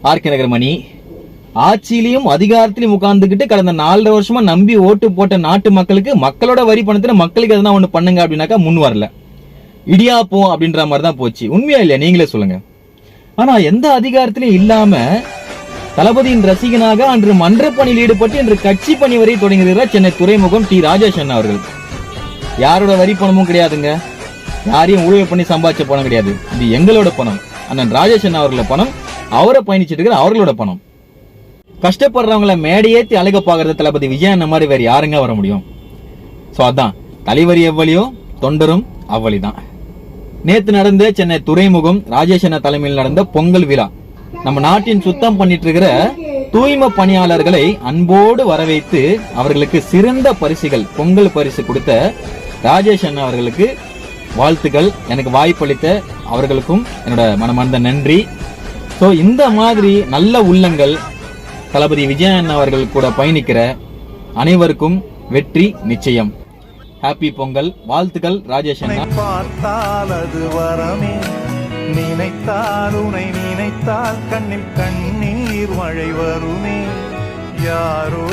RK நகர் மணி ஆட்சியிலையும் அதிகாரத்திலையும் உட்கார்ந்துகிட்டு கடந்த 4.5 வருஷமா நம்பி ஓட்டு போட்ட நாட்டு மக்களுக்கு மக்களோட வரி பணத்துல மக்களுக்கு எதனா ஒண்ணு பண்ணுங்க அப்படின்னாக்கா முன் வரல. இடியாப்போம் அப்படின்ற மாதிரி தான் போச்சு. உண்மையா இல்லையா? நீங்களே சொல்லுங்க. ஆனா எந்த அதிகாரத்திலையும் இல்லாம தளபதியின் ரசிகனாக அன்று மன்ற பணியில் ஈடுபட்டு இன்று கட்சி பணி வரை தொடங்குகிறார் சென்னை துறைமுகம் டி ராஜேஷ் அண்ணா அவர்கள். யாரோட வரி பணமும் கிடையாதுங்க, யாரையும் ஊழல் பண்ணி சம்பாதிச்ச பணம் கிடையாது. இது எங்களோட பணம், அண்ணன் ராஜேஷ் அண்ணா அவர்களோட பணம், அவரை பயணிச்சிட்டு இருக்கிற அவர்களோட பணம். கஷ்டப்படுறவங்கள மேடையேத்தி அழக பாக்குறது தளபதி விஜய் அண்ணா மாதிரி வேற யாருங்க வர முடியும்? சோ அதான் தலைவரி எவ்வளியோ தொண்டரும் அவ்வளிதான். நேத்து நடந்த சென்னை துறைமுகம் ராஜேஷ் அண்ணா தலைமையில் நடந்த பொங்கல் விழா நம்ம நாட்டின் சுத்தம் பண்ணிட்டு இருக்கிற தூய்மை பணியாளர்களை அன்போடு வரவேற்று அவர்களுக்கு சிறந்த பரிசுகள் பொங்கல் பரிசு கொடுத்த ராஜேஷ் அண்ணா அவர்களுக்கு வாழ்த்துக்கள். எனக்கு வாய்ப்பளித்த அவர்களுக்கும் என்னோட மனமார்ந்த நன்றி. சோ இந்த மாதிரி நல்ல உள்ளங்கள் தளபதி விஜய் அண்ணா அவர்கள் கூட பயணிக்கிற அனைவருக்கும் வெற்றி நிச்சயம். ஹாப்பி பொங்கல் வாழ்த்துக்கள் ராஜேஷ் அண்ணா. பார்த்தால் அது வரமே, நினைத்தால் உனை நினைத்தால் கண்ணில் கண்ணீர் மழை வருமே. யாரோ